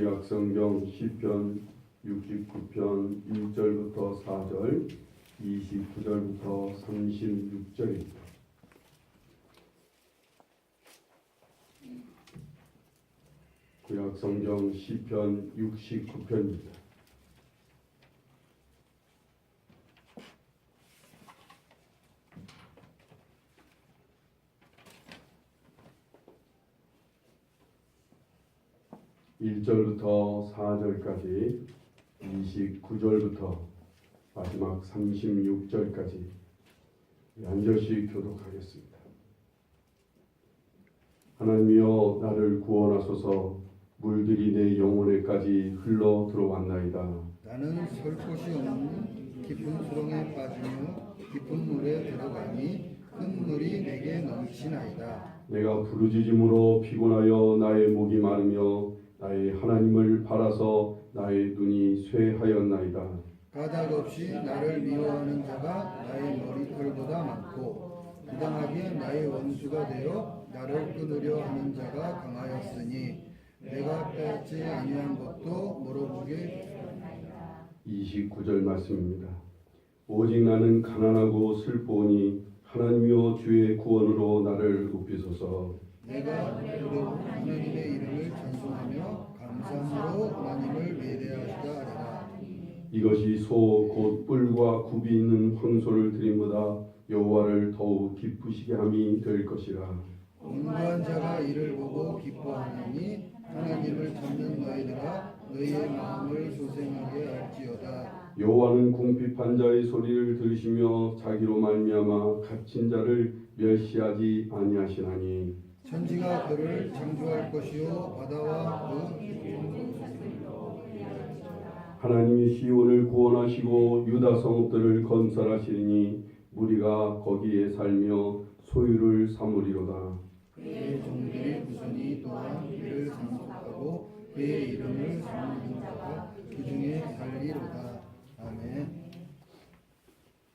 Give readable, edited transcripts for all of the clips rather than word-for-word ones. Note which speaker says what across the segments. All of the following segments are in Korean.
Speaker 1: 구약성경 시편 69편 1절부터 4절, 29절부터 36절입니다. 구약성경 시편 69편입니다. (1절부터) (4절까지) (29절부터) 마지막 (36절까지) 한 절씩 교독하겠습니다. 하나님이여, 나를 구원하소서. 물들이 내 영혼에까지 흘러 들어왔나이다.
Speaker 2: 나는 설 곳이 없는 깊은 수렁에 빠지며 깊은 물에 들어가니 큰 물이 내게 넘치나이다.
Speaker 1: 내가 부르짖음으로 피곤하여 나의 목이 마르며 나의 하나님을 바라서 나의 눈이 쇠하였나이다.
Speaker 2: 까닭없이 나를 미워하는 자가 나의 머리털보다 많고 부당하게 나의 원수가 되어 나를 끊으려 하는 자가 강하였으니 내가 빼앗지 아니한 것도 물어보게.
Speaker 1: 29절 말씀입니다. 오직 나는 가난하고 슬프오니 하나님이여, 주의 구원으로 나를 높이소서.
Speaker 2: 내가 하나님의 이름을 찬송하며 감사함으로 하나님을 외대하시다 하리라.
Speaker 1: 이것이 소 곧 뿔과 굽이 있는 황소를 드림보다 여호와를 더욱 기쁘시게 함이 될 것이라.
Speaker 2: 온유한 자가 이를 보고 기뻐하나니 하나님을 찾는 너희들아 너희의 마음을 소생하게 할지어다.
Speaker 1: 여호와는 궁핍한 자의 소리를 들으시며 자기로 말미암아 갇힌 자를 멸시하지 아니하시나니.
Speaker 2: 천지가 그를 창조할 것이요 바다와 그
Speaker 1: 하나님이 시온을 구원하시고 유다 성읍들을 건설하시리니 무리가 거기에 살며 소유를 삼으리로다.
Speaker 2: 그의 종들의 후손이 또한 그를 상속하고 그의 이름을 삼는 자가 그 중에 살리로다. 아멘.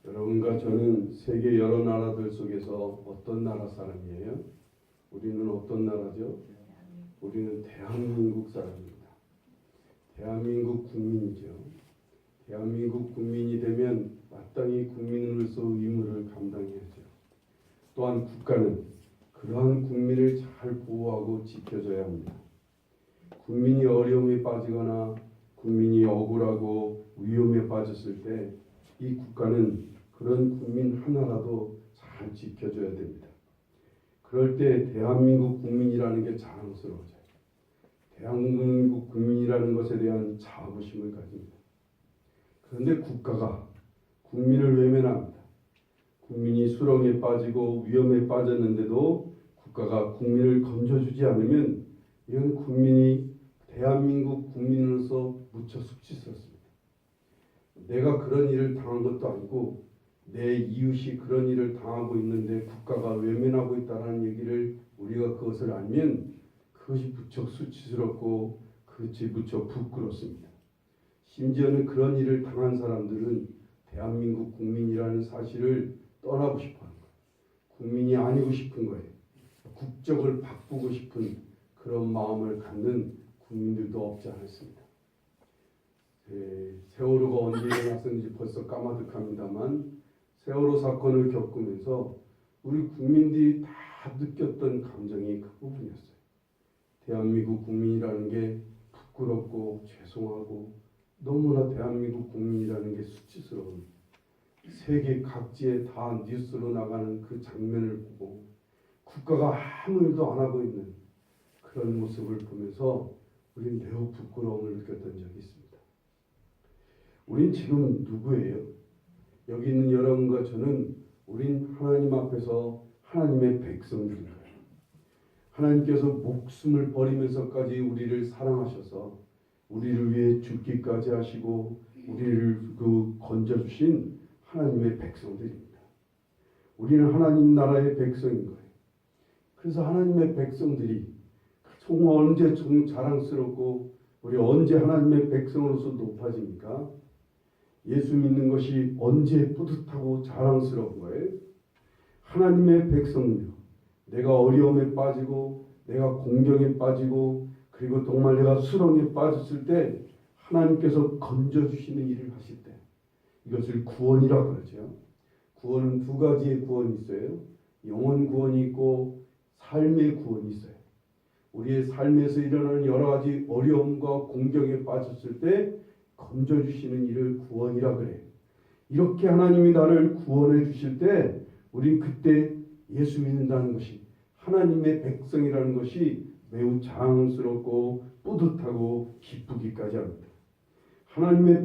Speaker 1: 여러분과 저는 세계 여러 나라들 속에서 어떤 나라 사람이에요? 우리는 어떤 나라죠? 우리는 대한민국 사람입니다. 대한민국 국민이죠. 대한민국 국민이 되면 마땅히 국민으로서 의무를 감당해야죠. 또한 국가는 그러한 국민을 잘 보호하고 지켜줘야 합니다. 국민이 어려움에 빠지거나 국민이 억울하고 위험에 빠졌을 때 이 국가는 그런 국민 하나라도 잘 지켜줘야 됩니다. 그럴 때 대한민국 국민이라는 게 자랑스러워져요. 대한민국 국민이라는 것에 대한 자부심을 가집니다. 그런데 국가가 국민을 외면합니다. 국민이 수렁에 빠지고 위험에 빠졌는데도 국가가 국민을 건져주지 않으면 이건 국민이 대한민국 국민으로서 무척 수치스럽습니다. 내가 그런 일을 당한 것도 아니고 내 이웃이 그런 일을 당하고 있는데 국가가 외면하고 있다는 얘기를 우리가 그것을 알면 그것이 무척 수치스럽고 그것이 무척 부끄럽습니다. 심지어는 그런 일을 당한 사람들은 대한민국 국민이라는 사실을 떠나고 싶어 하는 거예요. 국민이 아니고 싶은 거예요. 국적을 바꾸고 싶은 그런 마음을 갖는 국민들도 없지 않았습니다. 세월호가 언제 일어났는지 벌써 까마득합니다만 세월호 사건을 겪으면서 우리 국민들이 다 느꼈던 감정이 그 부분이었어요. 대한민국 국민이라는 게 부끄럽고 죄송하고 너무나 대한민국 국민이라는 게 수치스러운, 세계 각지에 다 뉴스로 나가는 그 장면을 보고 국가가 아무 일도 안 하고 있는 그런 모습을 보면서 우리는 매우 부끄러움을 느꼈던 적이 있습니다. 우린 지금 누구예요? 여기 있는 여러분과 저는 우린 하나님 앞에서 하나님의 백성들인 거예요. 하나님께서 목숨을 버리면서까지 우리를 사랑하셔서 우리를 위해 죽기까지 하시고 우리를 건져주신 하나님의 백성들입니다. 우리는 하나님 나라의 백성인 거예요. 그래서 하나님의 백성들이 정말 언제 자랑스럽고 우리 언제 하나님의 백성으로서 높아집니까? 예수 믿는 것이 언제 뿌듯하고 자랑스러운 거예요? 하나님의 백성들, 내가 어려움에 빠지고 내가 공경에 빠지고 그리고 정말 내가 수렁에 빠졌을 때 하나님께서 건져주시는 일을 하실 때 이것을 구원이라고 그러죠. 구원은 두 가지의 구원이 있어요. 영혼 구원이 있고 삶의 구원이 있어요. 우리의 삶에서 일어나는 여러 가지 어려움과 공경에 빠졌을 때 건져주시는 일을 구원이라 그래요. 이렇게 하나님이 나를 구원해 주실 때 우린 그때 예수 믿는다는 것이 하나님의 백성이라는 것이 매우 자랑스럽고 뿌듯하고 기쁘기까지 합니다. 하나님의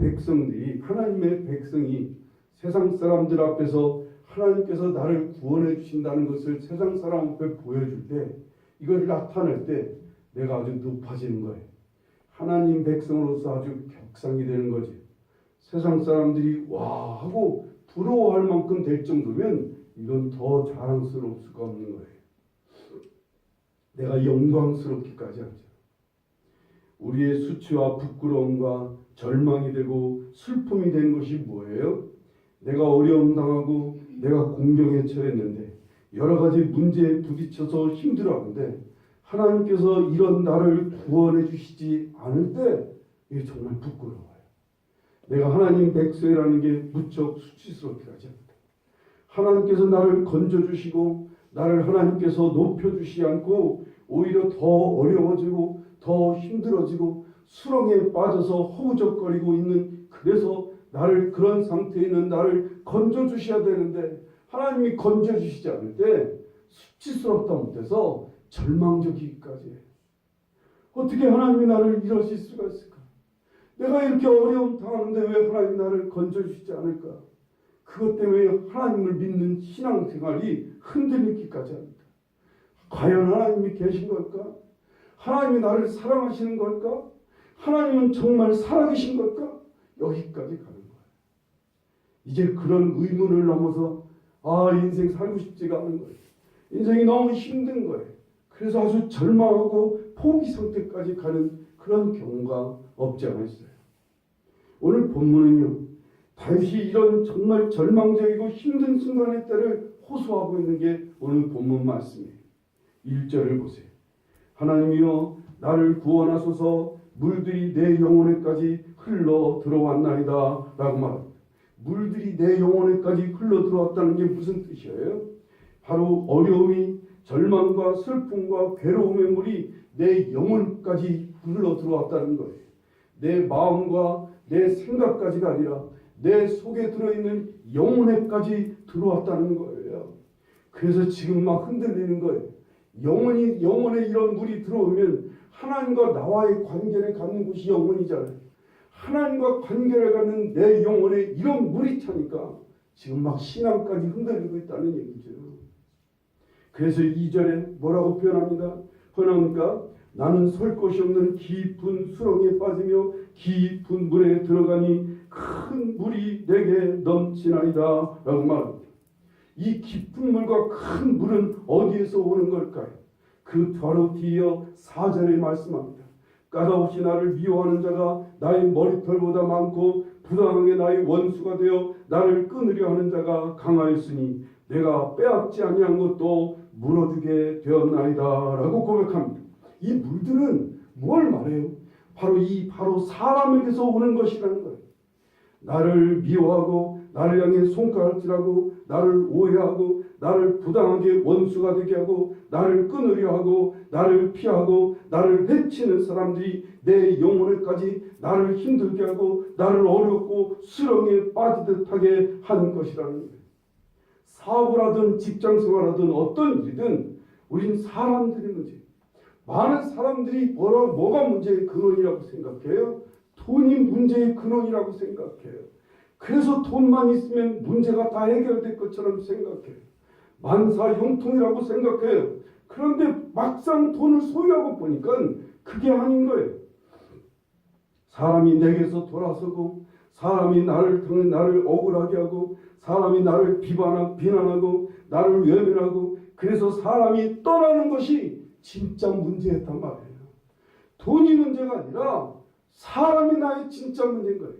Speaker 1: 백성이 세상 사람들 앞에서 하나님께서 나를 구원해 주신다는 것을 세상 사람 앞에 보여줄 때 이걸 나타낼 때 내가 아주 높아지는 거예요. 하나님 백성으로서 아주 격상이 되는 거지. 세상 사람들이 와 하고 부러워할 만큼 될 정도면 이건 더 자랑스러울 수가 없는 거예요. 내가 영광스럽기까지 하죠. 우리의 수치와 부끄러움과 절망이 되고 슬픔이 되는 것이 뭐예요? 내가 어려움 당하고 내가 공경에 처했는데 여러 가지 문제에 부딪혀서 힘들어하는데 하나님께서 이런 나를 구원해 주시지 않을 때 이게 정말 부끄러워요. 내가 하나님 백성이라는 게 무척 수치스럽게 하지 않다. 하나님께서 나를 건져주시고 나를 하나님께서 높여주시지 않고 오히려 더 어려워지고 더 힘들어지고 수렁에 빠져서 허우적거리고 있는, 그래서 나를 그런 상태에 있는 나를 건져주셔야 되는데 하나님이 건져주시지 않을 때 수치스럽다 못해서 절망적이기까지 해요. 어떻게 하나님이 나를 이러실 수가 있을까? 내가 이렇게 어려움 당하는데 왜 하나님이 나를 건져주시지 않을까? 그것 때문에 하나님을 믿는 신앙생활이 흔들리기까지 합니다. 과연 하나님이 계신 걸까? 하나님이 나를 사랑하시는 걸까? 하나님은 정말 살아계신 걸까? 여기까지 가는 거예요. 이제 그런 의문을 넘어서 인생 살고 싶지가 않은 거예요. 인생이 너무 힘든 거예요. 그래서 아주 절망하고 포기 상태까지 가는 그런 경우가 없지 않아 있어요. 오늘 본문은요, 다윗이 이런 정말 절망적이고 힘든 순간의 때를 호소하고 있는 게 오늘 본문 말씀이에요. 1절을 보세요. 하나님이여 나를 구원하소서, 물들이 내 영혼에까지 흘러 들어왔나이다 라고 말합니다. 물들이 내 영혼에까지 흘러 들어왔다는 게 무슨 뜻이에요? 바로 어려움이 절망과 슬픔과 괴로움의 물이 내 영혼까지 흘러 들어왔다는 거예요. 내 마음과 내 생각까지가 아니라 내 속에 들어있는 영혼에까지 들어왔다는 거예요. 그래서 지금 막 흔들리는 거예요. 영혼에 이런 물이 들어오면 하나님과 나와의 관계를 갖는 곳이 영혼이잖아요. 하나님과 관계를 갖는 내 영혼에 이런 물이 차니까 지금 막 신앙까지 흔들리고 있다는 얘기죠. 그래서 2절에 뭐라고 표현합니다. 그러니까 나는 설 곳이 없는 깊은 수렁에 빠지며 깊은 물에 들어가니 큰 물이 내게 넘치나이다 라고 말합니다. 이 깊은 물과 큰 물은 어디에서 오는 걸까요? 그 바로 뒤이어 4절에 말씀합니다. 까다없이 나를 미워하는 자가 나의 머리털보다 많고 부당하게 나의 원수가 되어 나를 끊으려 하는 자가 강하였으니 내가 빼앗지 아니한 것도 물어주게 되었나이다 라고 고백합니다. 이 물들은 뭘 말해요? 바로 사람에게서 오는 것이라는 거예요. 나를 미워하고 나를 향해 손가락질하고 나를 오해하고 나를 부당하게 원수가 되게 하고 나를 끊으려 하고 나를 피하고 나를 해치는 사람들이 내 영혼에까지 나를 힘들게 하고 나를 어렵고 수렁에 빠지듯 하게 하는 것이라는 거예요. 사업을 하든 직장생활하든 어떤 일이든 우린 사람들이 문제. 많은 사람들이 뭐가 문제의 근원이라고 생각해요? 돈이 문제의 근원이라고 생각해요. 그래서 돈만 있으면 문제가 다 해결될 것처럼 생각해요. 만사형통이라고 생각해요. 그런데 막상 돈을 소유하고 보니까 그게 아닌 거예요. 사람이 내게서 돌아서고 사람이 나를 억울하게 하고 사람이 나를 비난하고 나를 외면하고 그래서 사람이 떠나는 것이 진짜 문제였단 말이에요. 돈이 문제가 아니라 사람이 나의 진짜 문제인 거예요.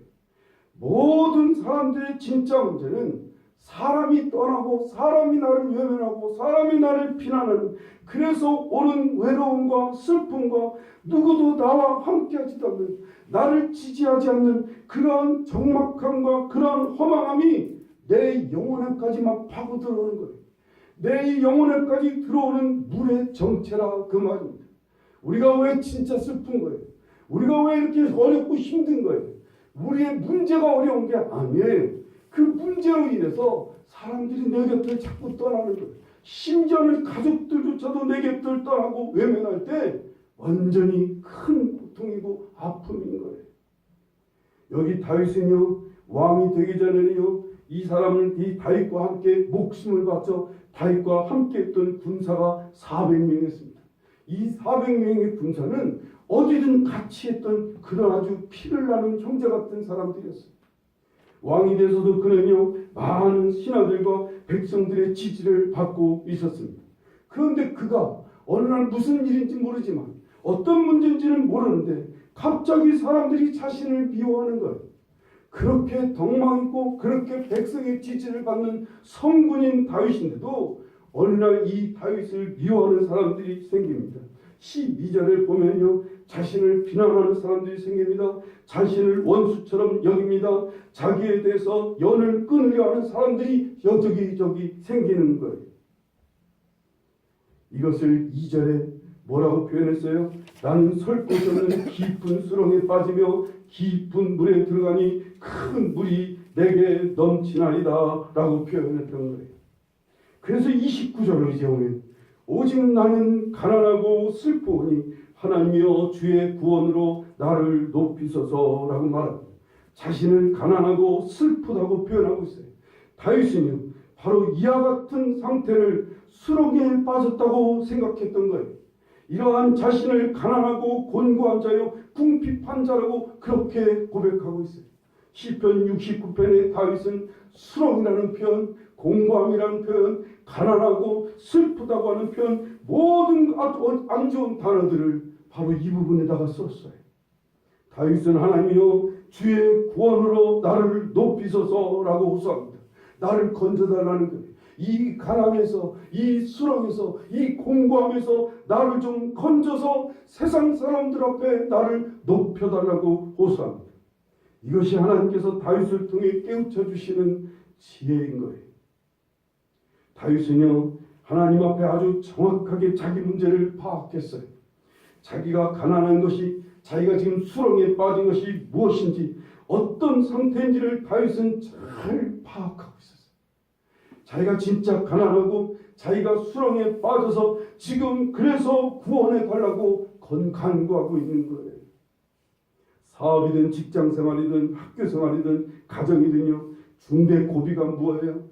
Speaker 1: 모든 사람들의 진짜 문제는 사람이 떠나고 사람이 나를 외면하고 사람이 나를 비난하는 그래서 오는 외로움과 슬픔과 누구도 나와 함께하지도 않는, 나를 지지하지 않는 그러한 적막함과 그러한 허망함이 내 영혼에까지 막 파고 들어오는 거예요. 내 영혼에까지 들어오는 물의 정체라 그 말입니다. 우리가 왜 진짜 슬픈 거예요? 우리가 왜 이렇게 어렵고 힘든 거예요? 우리의 문제가 어려운 게 아니에요. 그 문제로 인해서 사람들이 내 곁을 자꾸 떠나는 거예요. 심지어는 가족들조차도 내 곁을 떠나고 외면할 때 완전히 큰 고통이고 아픔인 거예요. 여기 다윗은요, 왕이 되기 전에는요, 이 다윗과 함께 목숨을 바쳐 다윗과 함께 했던 군사가 400명이었습니다. 이 400명의 군사는 어디든 같이 했던 그런 아주 피를 나는 형제 같은 사람들이었어요. 왕이 돼서도 그는요, 많은 신하들과 백성들의 지지를 받고 있었습니다. 그런데 그가 어느 날 무슨 일인지 모르지만, 어떤 문제인지는 모르는데 갑자기 사람들이 자신을 미워하는 거예요. 그렇게 덕망 있고 그렇게 백성의 지지를 받는 성군인 다윗인데도 어느 날 이 다윗을 미워하는 사람들이 생깁니다. 12절에 보면요, 자신을 비난하는 사람들이 생깁니다. 자신을 원수처럼 여깁니다. 자기에 대해서 연을 끊으려 하는 사람들이 여기저기 생기는 거예요. 이것을 2절에 뭐라고 표현했어요? 나는 설 곳 없는 깊은 수렁에 빠지며 깊은 물에 들어가니 큰 물이 내게 넘치나이다 라고 표현했던 거예요. 그래서 29절을 이제 오면 오직 나는 가난하고 슬프오니 하나님이여 주의 구원으로 나를 높이소서라고 말합니다. 자신을 가난하고 슬프다고 표현하고 있어요. 다윗은요, 바로 이와 같은 상태를 수렁에 빠졌다고 생각했던 거예요. 이러한 자신을 가난하고 곤고한 자요 궁핍한 자라고 그렇게 고백하고 있어요. 시편 69편의 다윗은 수렁이라는 표현, 공고함이라는 표현, 가난하고 슬프다고 하는 표현, 모든 안 좋은 단어들을 바로 이 부분에다가 썼어요. 다윗은 하나님이여 주의 구원으로 나를 높이소서라고 호소합니다. 나를 건져달라는 거예요. 이 가난에서, 이 수렁에서, 이 공고함에서 나를 좀 건져서 세상 사람들 앞에 나를 높여달라고 호소합니다. 이것이 하나님께서 다윗을 통해 깨우쳐 주시는 지혜인 거예요. 다윗은요, 하나님 앞에 아주 정확하게 자기 문제를 파악했어요. 자기가 가난한 것이, 자기가 지금 수렁에 빠진 것이 무엇인지, 어떤 상태인지를 다윗은 잘 파악하고 있었어요. 자기가 진짜 가난하고 자기가 수렁에 빠져서 지금 그래서 구원해 달라고 간구하고 있는 거예요. 사업이든 직장생활이든 학교생활이든 가정이든요, 중대 고비가 뭐예요?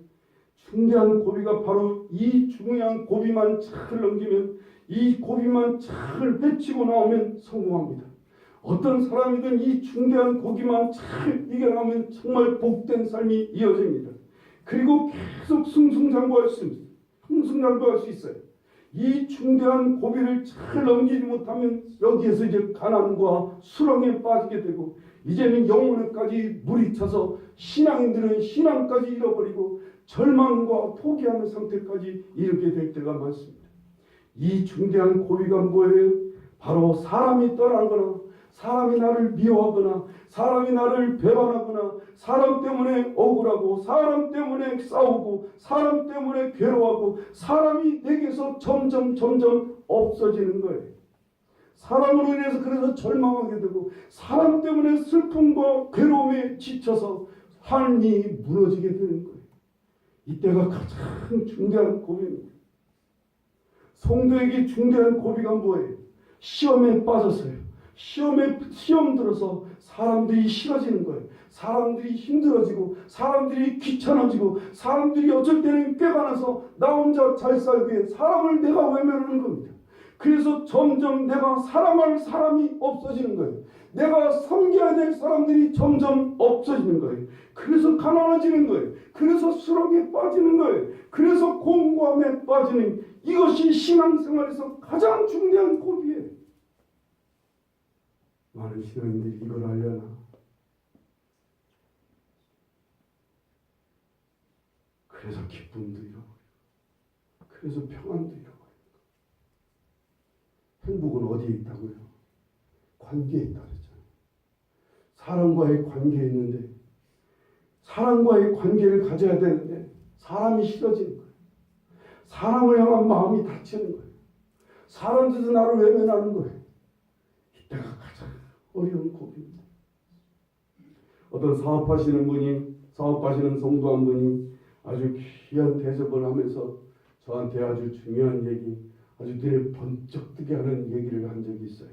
Speaker 1: 중대한 고비가 바로 이 중요한 고비만 잘 넘기면, 이 고비만 잘 헤치고 나오면 성공합니다. 어떤 사람이든 이 중대한 고비만 잘 이겨나오면 정말 복된 삶이 이어집니다. 그리고 계속 승승장구할 수 있어요. 이 중대한 고비를 잘 넘기지 못하면 여기에서 이제 가난과 수렁에 빠지게 되고, 이제는 영혼에까지 물이 차서 신앙인들은 신앙까지 잃어버리고 절망과 포기하는 상태까지 이르게 될 때가 많습니다. 이 중대한 고비가 뭐예요? 바로 사람이 떠나거나, 사람이 나를 미워하거나, 사람이 나를 배반하거나, 사람 때문에 억울하고, 사람 때문에 싸우고, 사람 때문에 괴로워하고, 사람이 내게서 점점 없어지는 거예요. 사람으로 인해서 그래서 절망하게 되고, 사람 때문에 슬픔과 괴로움에 지쳐서 삶이 무너지게 되는 거예요. 이때가 가장 중대한 고비입니다. 성도에게 중대한 고비가 뭐예요? 시험에 빠졌어요. 시험 들어서 사람들이 싫어지는 거예요. 사람들이 힘들어지고, 사람들이 귀찮아지고, 사람들이 어쩔 때는 꾀가 나서 나 혼자 잘 살기 위해 사람을 내가 외면하는 겁니다. 그래서 점점 내가 사랑할 사람이 없어지는 거예요. 내가 섬겨야 될 사람들이 점점 없어지는 거예요. 그래서 가난해지는 거예요. 그래서 수렁에 빠지는 거예요. 그래서 공고함에 빠지는, 이것이 신앙생활에서 가장 중대한 고비예요. 많은 신앙인들이 이걸 알려나? 그래서 기쁨도 잃어버리고, 그래서 평안도 잃어버리고, 행복은 어디에 있다고요? 관계에 있다 그랬잖아요. 사람과의 관계에 있는데 사람과의 관계를 가져야 되는데 사람이 싫어지는 거예요. 사람을 향한 마음이 닫히는 거예요. 사람들도 나를 외면하는 거예요. 이때가 가장 어려운 고비입니다. 어떤 사업하시는 성도 한 분이 아주 귀한 대접을 하면서 저한테 아주 중요한 얘기, 아주 눈에 번쩍 뜨게 하는 얘기를 한 적이 있어요.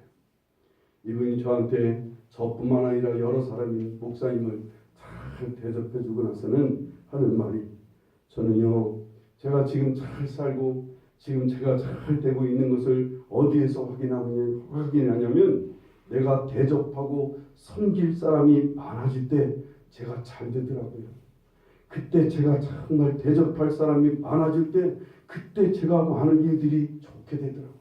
Speaker 1: 이분이 저한테 저뿐만 아니라 여러 사람이 목사님을 잘 대접해주고 나서는 하는 말이, 저는요, 제가 지금 잘 살고 지금 제가 잘 되고 있는 것을 어디에서 확인하냐면 내가 대접하고 섬길 사람이 많아질 때 제가 잘 되더라고요. 그때 제가 정말 대접할 사람이 많아질 때 그때 제가 많은 일들이 좋게 되더라고요.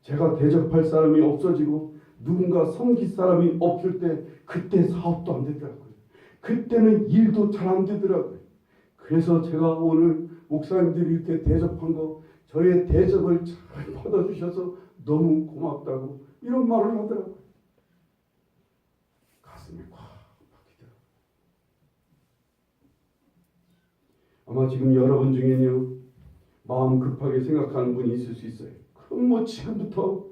Speaker 1: 제가 대접할 사람이 없어지고 누군가 섬길 사람이 없을 때 그때 사업도 안 되더라고요. 그때는 일도 잘 안 되더라고요. 그래서 제가 오늘 목사님들이 이렇게 대접한 거, 저의 대접을 잘 받아주셔서 너무 고맙다고 이런 말을 하더라고요. 가슴이 꽉 막히더라고요. 아마 지금 여러분 중에는요, 마음 급하게 생각하는 분이 있을 수 있어요. 그럼 뭐 지금부터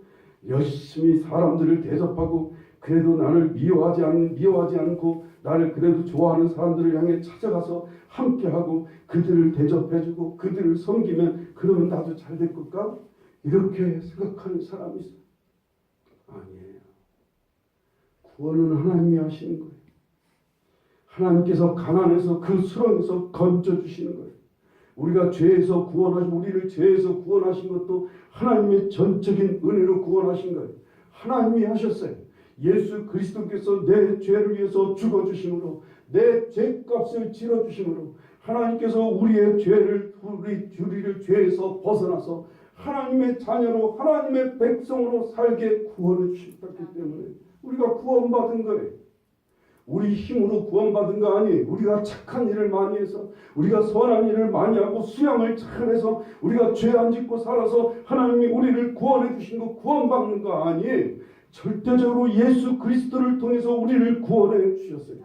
Speaker 1: 열심히 사람들을 대접하고 그래도 나를 미워하지 않고 나를 그래도 좋아하는 사람들을 향해 찾아가서 함께하고 그들을 대접해주고 그들을 섬기면 그러면 나도 잘 될 걸까? 이렇게 생각하는 사람이 있어요. 아니에요. 구원은 하나님이 하시는 거예요. 하나님께서 가난해서 그 수렁에서 건져주시는 거예요. 우리를 죄에서 구원하신 것도 하나님의 전적인 은혜로 구원하신 거예요. 하나님이 하셨어요. 예수 그리스도께서 내 죄를 위해서 죽어주심으로, 내 죄값을 치러주심으로 하나님께서 우리의 우리를 죄에서 벗어나서 하나님의 자녀로, 하나님의 백성으로 살게 구원해 주셨기 때문에 우리가 구원받은 거예요. 우리 힘으로 구원받은 거 아니에요. 우리가 착한 일을 많이 해서, 우리가 선한 일을 많이 하고 수양을 잘해서, 우리가 죄 안 짓고 살아서 하나님이 우리를 구원해 주신 거, 구원받는 거 아니에요. 절대적으로 예수 그리스도를 통해서 우리를 구원해 주셨어요.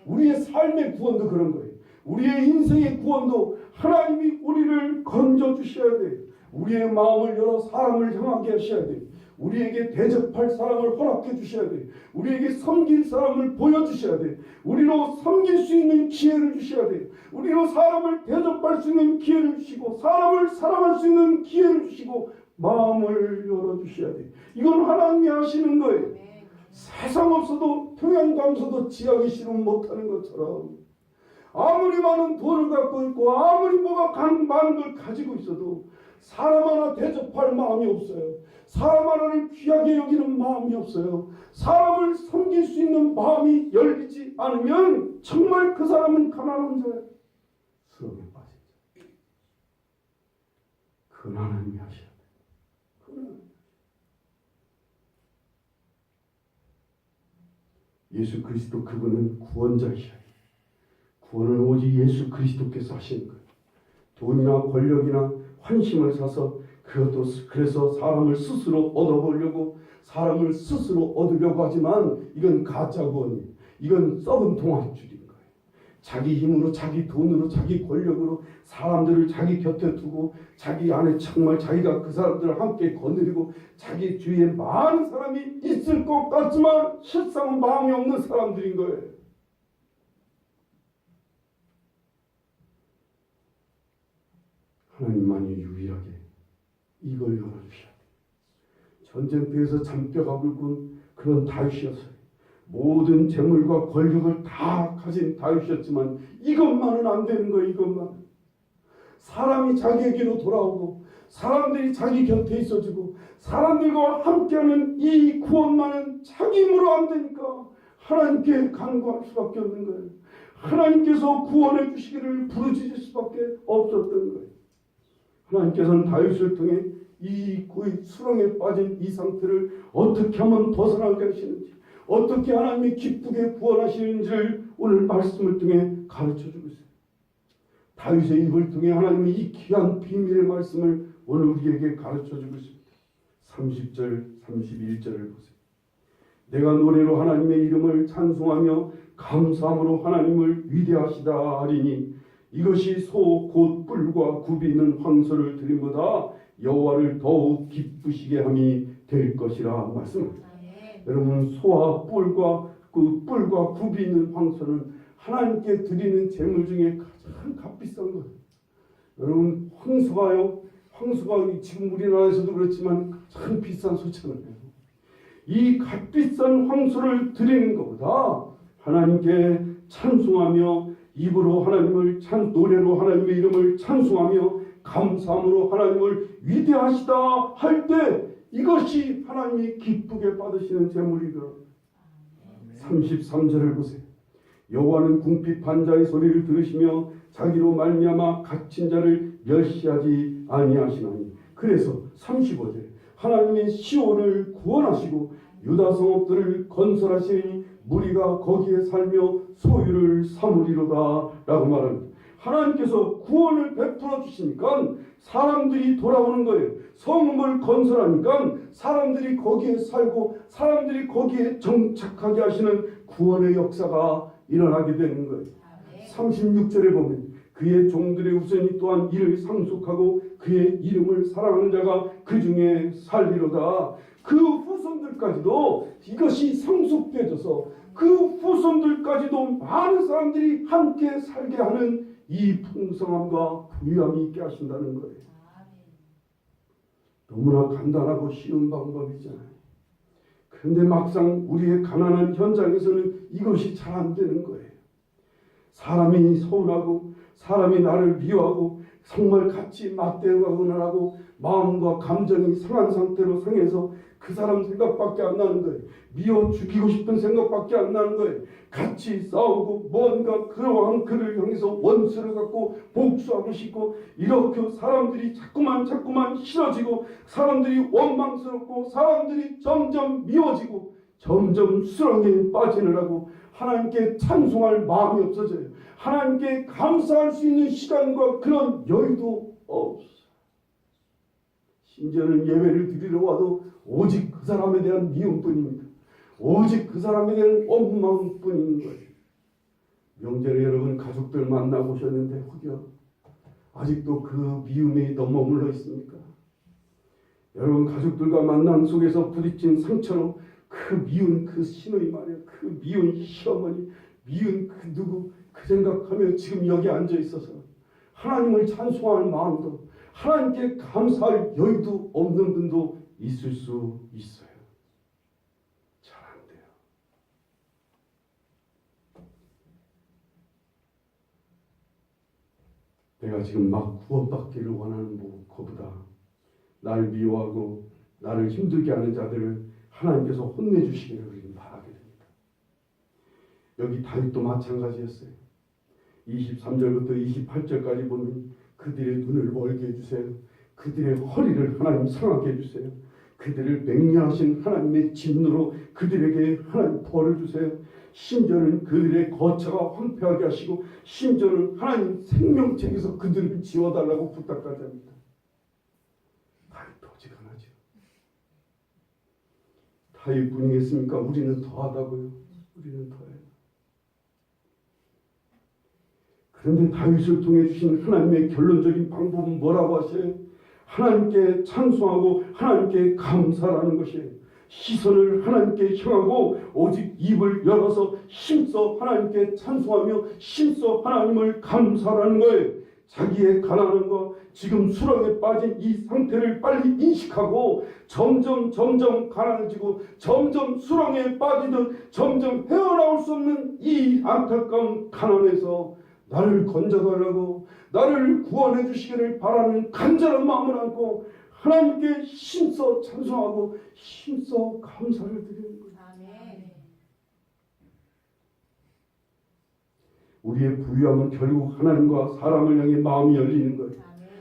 Speaker 1: 우리의 삶의 구원도 그런 거예요. 우리의 인생의 구원도 하나님이 우리를 건져 주셔야 돼요. 우리의 마음을 열어 사람을 향하게 하셔야 돼요. 우리에게 대접할 사람을 허락해 주셔야 돼요. 우리에게 섬길 사람을 보여주셔야 돼요. 우리로 섬길 수 있는 기회를 주셔야 돼요. 우리로 사람을 대접할 수 있는 기회를 주시고 사람을 사랑할 수 있는 기회를 주시고 마음을 열어주셔야 돼요. 이건 하나님이 하시는 거예요. 세상 없어도 평양 감서도 지하기 싫으면 못하는 것처럼 아무리 많은 돈을 갖고 있고 아무리 많은 걸 가지고 있어도 사람 하나 대접할 마음이 없어요. 사람 하나를 귀하게 여기는 마음이 없어요. 사람을 섬길 수 있는 마음이 열리지 않으면 정말 그 사람은 가난한 자예요. 수렁에 빠진 자. 그건 하나님이 하셔야 돼요. 예수 그리스도 그분은 구원자이셔요. 구원은 오직 예수 그리스도께서 하시는 거예요. 돈이나 권력이나 환심을 사서 그것도 그래서 사람을 스스로 얻어보려고 사람을 스스로 얻으려고 하지만 이건 가짜 구원이에요. 이건 썩은 동아줄인 거예요. 자기 힘으로 자기 돈으로 자기 권력으로 사람들을 자기 곁에 두고 자기 안에 정말 자기가 그 사람들을 함께 거느리고 자기 주위에 많은 사람이 있을 것 같지만 실상은 마음이 없는 사람들인 거예요. 하나님만이 유일하게 이걸 열어주셔야 돼요. 전쟁터에서 잔뼈가 굵은 그런 다윗이었어요. 모든 재물과 권력을 다 가진 다윗이었지만 이것만은 안 되는 거예요. 이것만. 사람이 자기에게로 돌아오고 사람들이 자기 곁에 있어주고 사람들과 함께하는 이 구원만은 자기 힘으로 안 되니까 하나님께 간구할 수밖에 없는 거예요. 하나님께서 구원해 주시기를 부르짖을 수밖에 없었던 거예요. 하나님께서는 다윗을 통해 이 수렁에 빠진 이 상태를 어떻게 하면 벗어나게 하시는지, 어떻게 하나님이 기쁘게 구원하시는지를 오늘 말씀을 통해 가르쳐주고 있어요. 다윗의 입을 통해 하나님이 이 귀한 비밀의 말씀을 오늘 우리에게 가르쳐주고 있습니다. 30절, 31절을 보세요. 내가 노래로 하나님의 이름을 찬송하며 감사함으로 하나님을 위대하시다 하리니 이것이 소 곧 뿔과 굽이 있는 황소를 드림보다 여호와를 더욱 기쁘시게 함이 될 것이라 말씀합니다. 여러분, 소와 뿔과 그 뿔과 굽이 있는 황소는 하나님께 드리는 제물 중에 가장 값비싼 거예요. 여러분, 황소가요, 황소가 지금 우리나라에서도 그렇지만 가장 비싼 소잖아요. 이 값비싼 황소를 드리는 것보다 하나님께 찬송하며 입으로 하나님을 노래로 하나님의 이름을 찬송하며 감사함으로 하나님을 위대하시다 할 때 이것이 하나님이 기쁘게 받으시는 제물이더라. 33절을 보세요. 여호와는 궁핍한 자의 소리를 들으시며 자기로 말미암아 갇힌 자를 멸시하지 아니하시나니. 그래서 35절에 하나님이 시온을 구원하시고 유다 성읍들을 건설하시니 무리가 거기에 살며 소유를 삼으리로다 라고 말합니다. 하나님께서 구원을 베풀어 주시니까 사람들이 돌아오는 거예요. 성읍을 건설하니까 사람들이 거기에 살고 사람들이 거기에 정착하게 하시는 구원의 역사가 일어나게 되는 거예요. 36절에 보면 그의 종들의 우선이 또한 이를 상속하고 그의 이름을 사랑하는 자가 그 중에 살리로다. 그 후손들까지도 이것이 상속되어져서 그 후손들까지도 많은 사람들이 함께 살게 하는 이 풍성함과 부유함이 있게 하신다는 거예요. 너무나 간단하고 쉬운 방법이잖아요. 그런데 막상 우리의 가난한 현장에서는 이것이 잘 안 되는 거예요. 사람이 서운하고 사람이 나를 미워하고 정말 같이 맞대응하거나 하고 마음과 감정이 상한 상태로 상해서 그 사람 생각밖에 안 나는 거예요. 미워 죽이고 싶은 생각밖에 안 나는 거예요. 같이 싸우고 뭔가 그러한 그를 향해서 원수를 갖고 복수하고 싶고 이렇게 사람들이 자꾸만 싫어지고 사람들이 원망스럽고 사람들이 점점 미워지고 점점 수렁에 빠지느라고 하나님께 찬송할 마음이 없어져요. 하나님께 감사할 수 있는 시간과 그런 여유도 없어요. 심지어는 예배를 드리러 와도 오직 그 사람에 대한 미움뿐입니다. 오직 그 사람에 대한 원망뿐인 거예요. 명절에 여러분 가족들 만나보셨는데 혹여 아직도 그 미움이 더 머물러 있습니까? 여러분 가족들과 만남 속에서 부딪힌 상처로 그 미운 그 시누이 말이야, 그 미운 시어머니, 미운 그 누구 그 생각하며 지금 여기 앉아 있어서 하나님을 찬송할 마음도 하나님께 감사할 여유도 없는 분도 있을 수 있어요. 잘 안 돼요. 내가 지금 막 구원받기를 원하는 것보다 나를 미워하고 나를 힘들게 하는 자들을 하나님께서 혼내주시기를 우리는 바라게 됩니다. 여기 다윗도 마찬가지였어요. 23절부터 28절까지 보면 그들의 눈을 멀게 해주세요. 그들의 허리를 하나님 상하게 해주세요. 그들을 맹렬하신 하나님의 진노로 그들에게 하나님 벌을 주세요. 심지어는 그들의 거처가 황폐하게 하시고 심지어는 하나님 생명책에서 그들을 지워달라고 부탁까지 합니다. 다윗도 어지간하죠. 다윗뿐이겠습니까? 우리는 더하다고요. 우리는 더해요. 그런데 다윗을 통해 주신 하나님의 결론적인 방법은 뭐라고 하세요? 하나님께 찬송하고 하나님께 감사라는 것이에요. 시선을 하나님께 향하고 오직 입을 열어서 힘써 하나님께 찬송하며 힘써 하나님을 감사라는 거예요. 자기의 가난함과 지금 수렁에 빠진 이 상태를 빨리 인식하고 점점 가난해지고 점점 수렁에 빠지듯 점점 헤어나올 수 없는 이 안타까운 가난에서 나를 건져달라고 나를 구원해 주시기를 바라는 간절한 마음을 안고 하나님께 힘써 찬송하고 힘써 감사를 드리는 거예요. 우리의 부유함은 결국 하나님과 사람을 향해 마음이 열리는 거예요.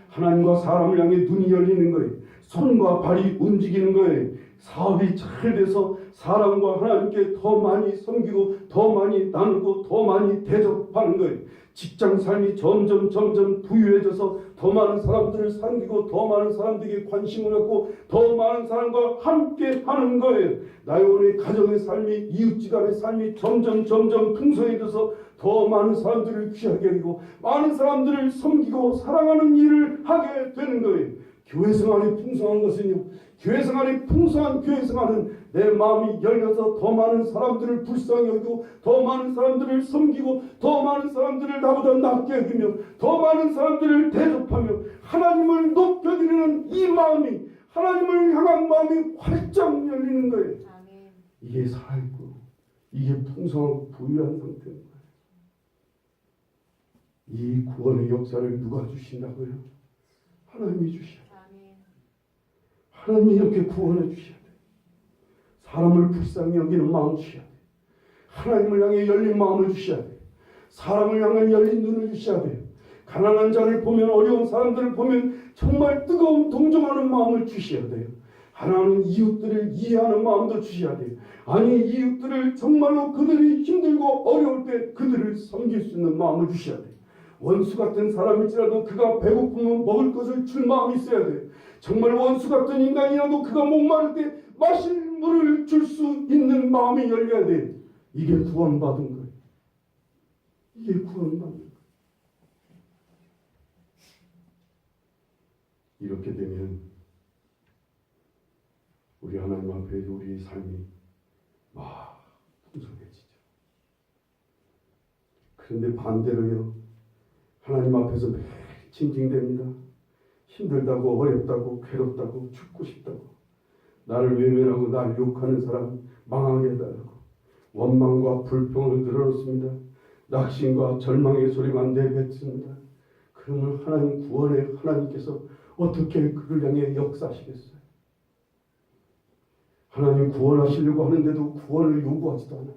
Speaker 1: 하나님과 사람을 향해 눈이 열리는 거예요. 손과 발이 움직이는 거예요. 사업이 잘 돼서 사람과 하나님께 더 많이 섬기고 더 많이 나누고 더 많이 대접하는 거예요. 직장 삶이 점점 부유해져서 더 많은 사람들을 섬기고 더 많은 사람들에게 관심을 갖고 더 많은 사람과 함께 하는 거예요. 나의 오늘 가정의 삶이 이웃지간의 삶이 점점 풍성해져서 더 많은 사람들을 귀하게 여기고 많은 사람들을 섬기고 사랑하는 일을 하게 되는 거예요. 교회 생활이 풍성한 것은요, 교회 생활이 풍성한 교회 생활은 내 마음이 열려서 더 많은 사람들을 불쌍히 여기고 더 많은 사람들을 섬기고 더 많은 사람들을 나보다 낫게 여기며 더 많은 사람들을 대접하며 하나님을 높여드리는 이 마음이, 하나님을 향한 마음이 활짝 열리는 거예요.
Speaker 3: 아멘.
Speaker 1: 이게 살아있고 이게 풍성하고 부유한 상태인 거예요. 이 구원의 역사를 누가 주신다고요? 하나님이 주셔야 돼요.
Speaker 3: 아멘.
Speaker 1: 하나님이 이렇게 구원해 주셔야 돼요. 사람을 불쌍히 여기는 마음 주셔야 돼요. 하나님을 향해 열린 마음을 주셔야 돼요. 사람을 향해 열린 눈을 주셔야 돼요. 가난한 자를 보면, 어려운 사람들을 보면 정말 뜨거운 동정하는 마음을 주셔야 돼요. 하나님은 이웃들을 이해하는 마음도 주셔야 돼요. 아니, 이웃들을 정말로 그들이 힘들고 어려울 때 그들을 섬길 수 있는 마음을 주셔야 돼요. 원수 같은 사람일지라도 그가 배고프면 먹을 것을 줄 마음이 있어야 돼요. 정말 원수 같은 인간이라도 그가 목마를 때 마실 물을 줄 수 있는 마음이 열려야 돼요. 이게 구원받은 거예요. 이게 구원받는 거예요. 이렇게 되면 우리 하나님 앞에 우리의 삶이 막 풍성해지죠. 그런데 반대로요, 하나님 앞에서 매일 징징댑니다. 힘들다고, 어렵다고, 괴롭다고, 죽고 싶다고, 나를 외면하고 나를 욕하는 사람 망하게 해달라고 원망과 불평을 늘어놓습니다. 낙심과 절망의 소리만 내뱉습니다. 그러면 하나님 구원의 하나님께서 어떻게 그를 향해 역사하시겠어요? 하나님 구원하시려고 하는데도 구원을 요구하지도 않아요.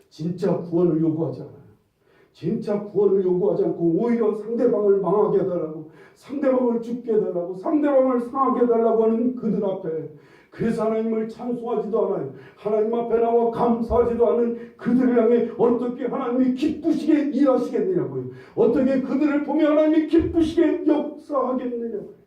Speaker 1: 진짜 구원을 요구하지 않아요. 진짜 구원을 요구하지 않고 오히려 상대방을 망하게 해달라고, 상대방을 죽게 해달라고, 상대방을 상하게 해달라고 하는 그들 앞에, 그래서 하나님을 찬송하지도 않아요. 하나님 앞에 나와 감사하지도 않은 그들을 향해 어떻게 하나님이 기쁘시게 일하시겠느냐고요. 어떻게 그들을 보며 하나님이 기쁘시게 역사하겠느냐고요.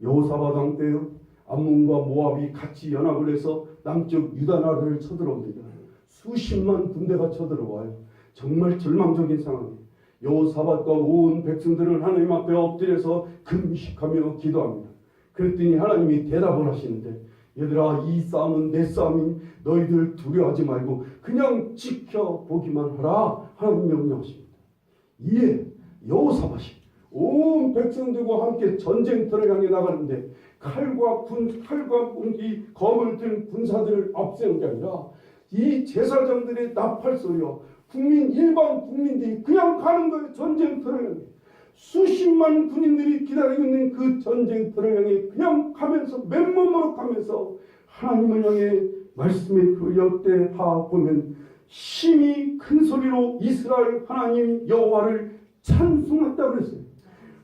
Speaker 1: 여호사밧 왕 때요, 암몬과 모압이 같이 연합을 해서 남쪽 유다 나라를 쳐들어옵니다. 수십만 군대가 쳐들어와요. 정말 절망적인 상황이에요. 여호사밧과 온 백성들은 하나님 앞에 엎드려서 금식하며 기도합니다. 그랬더니 하나님이 대답을 하시는데, 얘들아, 이 싸움은 내 싸움이니 너희들 두려워하지 말고 그냥 지켜보기만 하라. 하나님 명령하십니다. 이에 여호사밧이 온 백성들과 함께 전쟁터를 향해 나가는데 칼과 이 검을 든 군사들을 앞세운 게 아니라 이 제사장들의 나팔 소리와 일반 국민들이 그냥 가는 거예요. 전쟁터를 향해. 수십만 군인들이 기다리고 있는 그 전쟁터를 향해 그냥 가면서, 맨몸으로 가면서 하나님을 향해 말씀의 그 역대하 보면 심히 큰 소리로 이스라엘 하나님 여호와를 찬송했다 그랬어요.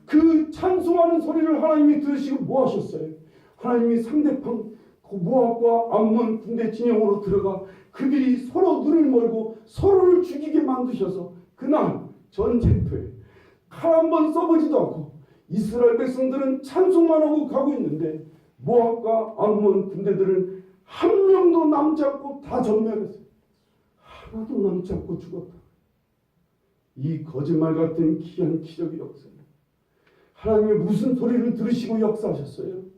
Speaker 1: 그 찬송하는 소리를 하나님이 들으시고 뭐 하셨어요? 하나님이 상대방 모압과 암몬 군대 진영으로 들어가 그들이 서로 눈을 멀고 서로를 죽이게 만드셔서 그날 전쟁터에 칼 한 번 써보지도 않고 이스라엘 백성들은 찬송만 하고 가고 있는데 모압과 암몬 군대들은 한 명도 남지 않고 다 전멸했어요. 하나도 남지 않고 죽었다. 이 거짓말 같은 귀한 기적의 역사입니다. 하나님의 무슨 소리를 들으시고 역사하셨어요?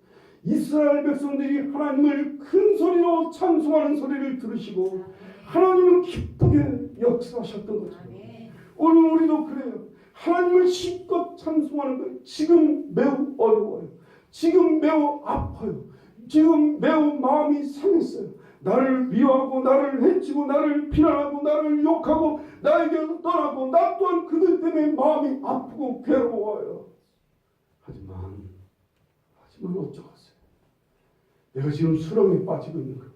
Speaker 1: 이스라엘 백성들이 하나님을 큰 소리로 찬송하는 소리를 들으시고 하나님은 기쁘게 역사하셨던 거죠. 오늘 우리도 그래요. 하나님을 실컷 찬송하는 거예요. 지금 매우 어려워요. 지금 매우 아파요. 지금 매우 마음이 상했어요. 나를 미워하고 나를 해치고 나를 비난하고 나를 욕하고 나에게서 떠나고 나 또한 그들 때문에 마음이 아프고 괴로워요. 하지만 어쩌겠어요. 내가 지금 수렁에 빠지고 있는 거예요.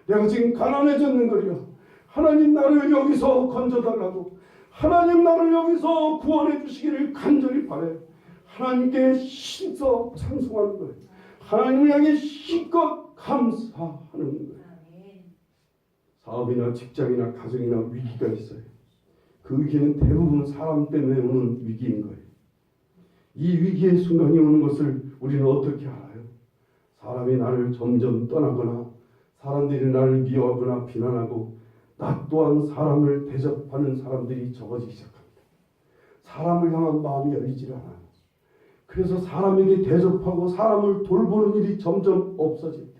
Speaker 1: 내가 지금 가난해졌는 거예요. 하나님 나를 여기서 건져달라고, 하나님 나를 여기서 구원해 주시기를 간절히 바라요. 하나님께 힘써 찬송하는 거예요. 하나님을 향해 힘껏 감사하는 거예요. 사업이나 직장이나 가정이나 위기가 있어요. 그 위기는 대부분 사람 때문에 오는 위기인 거예요. 이 위기의 순간이 오는 것을 우리는 어떻게 알아요? 사람이 나를 점점 떠나거나 사람들이 나를 미워하거나 비난하고 나 또한 사람을 대접하는 사람들이 적어지기 시작합니다. 사람을 향한 마음이 열리질 않아요. 그래서 사람에게 대접하고 사람을 돌보는 일이 점점 없어질 때,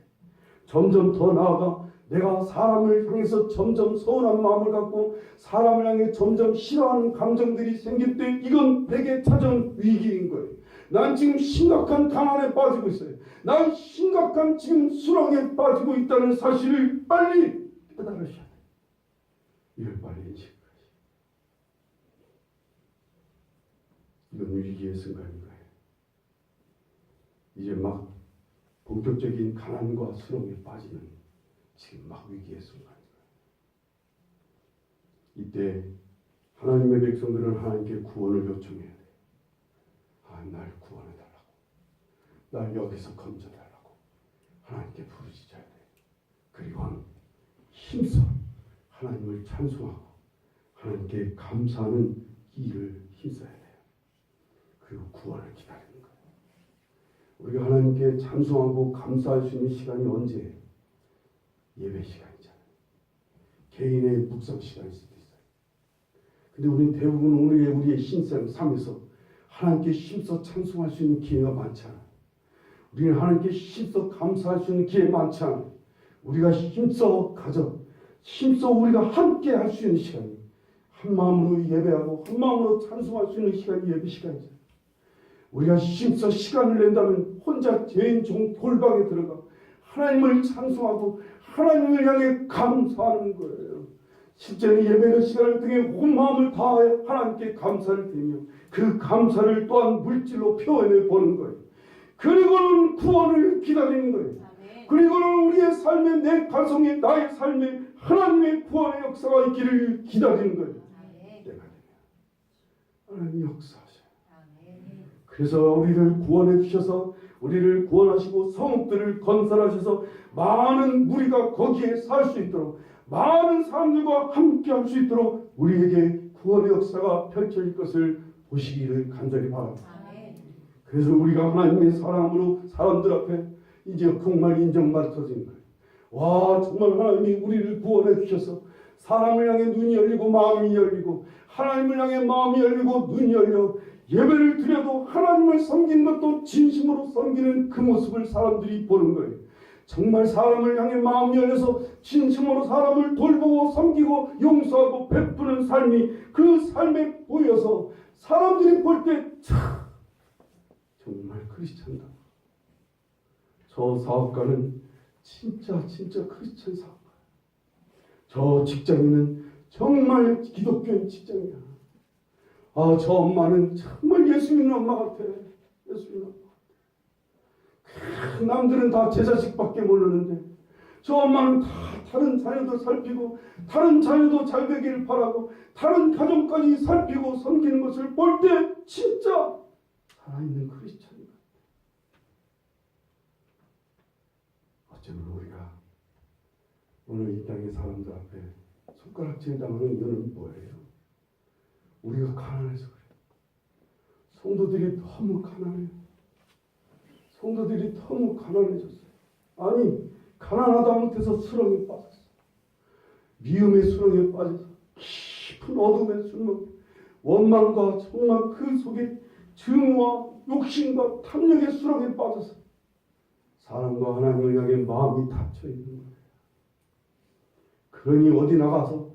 Speaker 1: 점점 더 나아가 내가 사람을 향해서 점점 서운한 마음을 갖고 사람을 향해 점점 싫어하는 감정들이 생길 때 이건 내게 찾아온 위기인 거예요. 난 지금 심각한 가난에 빠지고 있어요. 난 심각한 지금 수렁에 빠지고 있다는 사실을 빨리 깨달으셔야 돼요. 이걸 빨리 인식하시. 이건 위기의 순간인 거예요. 이제 막 본격적인 가난과 수렁에 빠지는 지금 막 위기의 순간이에요. 이때 하나님의 백성들은 하나님께 구원을 요청해야 돼요. 날 구원해달라고. 날 여기서 건져달라고. 하나님께 부르짖어야 돼요. 그리고 힘써 하나님을 찬송하고 하나님께 감사하는 일을 힘써야 돼요. 그리고 구원을 기다리는 거예요. 우리가 하나님께 찬송하고 감사할 수 있는 시간이 언제예요? 예배 시간이잖아요. 개인의 묵상 시간일 수도 있어요. 근데 우리는 대부분 우리의 신생 삶에서 하나님께 힘써 찬송할 수 있는 기회가 많지 않아요. 우리는 하나님께 힘써 감사할 수 있는 기회 많지 않아요. 우리가 힘써 힘써 우리가 함께 할 수 있는 시간이 한 마음으로 예배하고 한 마음으로 찬송할 수 있는 시간이 예배 시간이죠. 우리가 힘써 시간을 낸다면 혼자 죄인 골방에 들어가 하나님을 찬송하고 하나님을 향해 감사하는 거예요. 실제는 예배의 시간을 통해 온 마음을 다해 하나님께 감사를 드리며 그 감사를 또한 물질로 표현해 보는 거예요. 그리고는 구원을 기다리는 거예요. 그리고는 우리의 삶에 내 가정에 나의 삶에 하나님의 구원의 역사가 있기를 기다리는 거예요. 때가 되면 하나님이 역사하셔요. 그래서 우리를 구원해 주셔서 우리를 구원하시고 성읍들을 건설하셔서 많은 무리가 거기에 살 수 있도록 많은 사람들과 함께 할 수 있도록 우리에게 구원의 역사가 펼쳐질 것을 보시기를 간절히 바랍니다. 그래서 우리가 하나님의 사랑으로 사람들 앞에 이제 정말 인정받아진 거예요. 와, 정말 하나님이 우리를 구원해 주셔서 사람을 향해 눈이 열리고 마음이 열리고 하나님을 향해 마음이 열리고 눈이 열려 예배를 드려도 하나님을 섬기는 것도 진심으로 섬기는 그 모습을 사람들이 보는 거예요. 정말 사람을 향해 마음이 열려서 진심으로 사람을 돌보고 섬기고 용서하고 베푸는 삶이 그 삶에 보여서 사람들이 볼 때 정말 크리스찬다. 저 사업가는 진짜 크리스찬 사업가. 저 직장인은 정말 기독교인 직장이야. 아, 저 엄마는 정말 예수 믿는 엄마 같아. 예수 믿는 엄마 같아. 남들은 다 제 자식밖에 모르는데 저 엄마는 다 다른 자녀도 살피고 다른 자녀도 잘 되기를 바라고 다른 가정까지 살피고 섬기는 것을 볼 때 진짜 살아있는 크리스찬 같아. 어쩌면 우리가 오늘 이 땅의 사람들 앞에 손가락질 당하는 이유는 뭐예요? 우리가 가난해서 그래요. 성도들이 너무 가난해요. 성도들이 너무 가난해졌어요. 아니, 가난하다 못해서 수렁에 빠졌어. 미움의 수렁에 빠져서 깊은 어둠의 수렁, 원망과 정말 그 속에 증오와 욕심과 탐욕의 수렁에 빠져서 사람과 하나님을 향해 마음이 닫혀 있는 거예요. 그러니 어디 나가서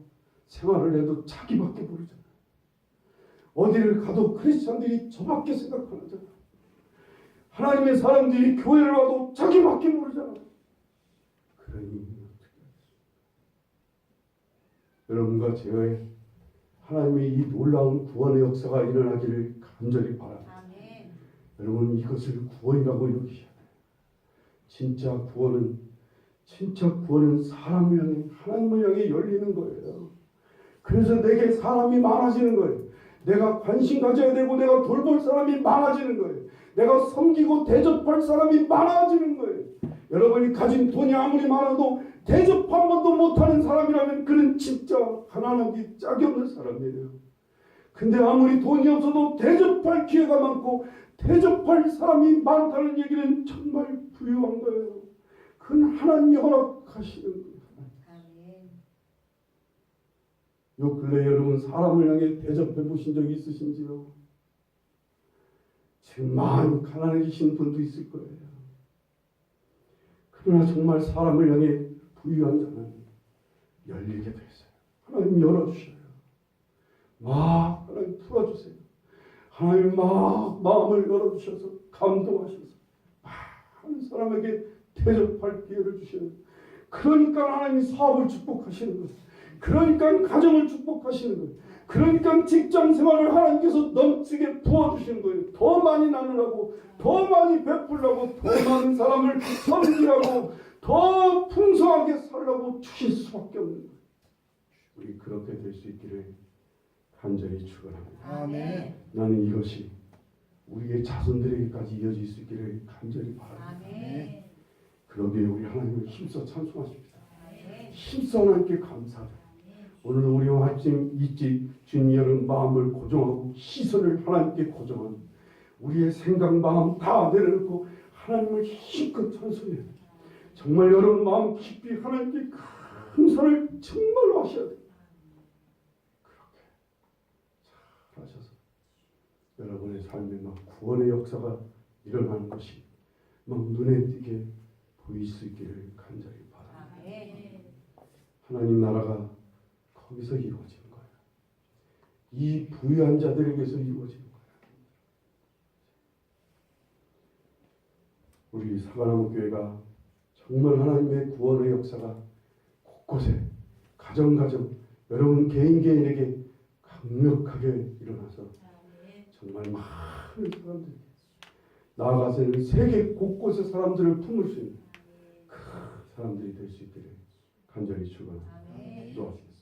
Speaker 1: 생활을 해도 자기밖에 모르잖아요. 어디를 가도 크리스찬들이 저밖에 생각하잖아요. 하나님의 사람들이 교회를 와도 자기밖에 모르잖아요. 그러니 여러분과 제가 하나님의 이 놀라운 구원의 역사가 일어나기를 간절히 바랍니다. 아멘. 여러분 이것을 구원이라고 여기셔야 돼요. 진짜 구원은 사람을 향해 하나님을 향해 열리는 거예요. 그래서 내게 사람이 많아지는 거예요. 내가 관심 가져야 되고 내가 돌볼 사람이 많아지는 거예요. 내가 섬기고 대접할 사람이 많아지는 거예요. 여러분이 가진 돈이 아무리 많아도 대접 한 번도 못하는 사람이라면 그는 진짜 가난하기 짝이 없는 사람이에요. 근데 아무리 돈이 없어도 대접할 기회가 많고 대접할 사람이 많다는 얘기는 정말 부유한 거예요. 그건 하나님이 허락하시는 거예요. 요 근래 여러분 사람을 향해 대접해 보신 적이 있으신지요? 지금 많이 가난해지신 분도 있을 거예요. 그러나 정말 사람을 향해 부유한 자는 열리게 돼 있어요. 하나님 열어주셔요. 막 하나님 풀어주세요. 하나님 막 마음을 열어주셔서 감동하셔서 많은 사람에게 대접할 기회를 주셔요. 그러니까 하나님이 사업을 축복하시는 거예요. 그러니까 가정을 축복하시는 거예요. 그러니까 직장 생활을 하나님께서 넘치게 부어주시는 거예요. 더 많이 나누라고, 더 많이 베풀라고, 더 많은 사람을 섬기라고, 더 풍성하게 살라고 주실 수밖에 없는 거예요. 우리 그렇게 될 수 있기를 간절히 축원합니다.
Speaker 2: 아멘.
Speaker 1: 나는 이것이 우리의 자손들에게까지 이어질 수 있기를 간절히 바랍니다.
Speaker 2: 아멘.
Speaker 1: 그러기에 우리 하나님을 힘써 찬송하십시다. 힘써 하나님께 감사드립니다. 오늘 우리 아침 일찍 주님 여러분 마음을 고정하고 시선을 하나님께 고정하는 우리의 생각 마음 다 내려놓고 하나님을 힘껏 찬송해야 돼요. 정말 여러분 마음 깊이 하나님께 감사를 정말로 하셔야 돼요. 그렇게 잘하셔서 여러분의 삶에 막 구원의 역사가 일어나는 것이 막 눈에 띄게 보일 수 있기를 간절히 바랍니다. 하나님 나라가 거기서 이루어지는 거예요. 이 부유한 자들에게서 이루어지는 거예요. 우리 사과나무 교회가 정말 하나님의 구원의 역사가 곳곳에 가정 여러분 개인에게 강력하게 일어나서 정말 많은 사람들이 나아가서는 세계 곳곳의 사람들을 품을 수 있는 그 사람들이 될 수 있기를 간절히 축원합니다. 기도하시겠습니다.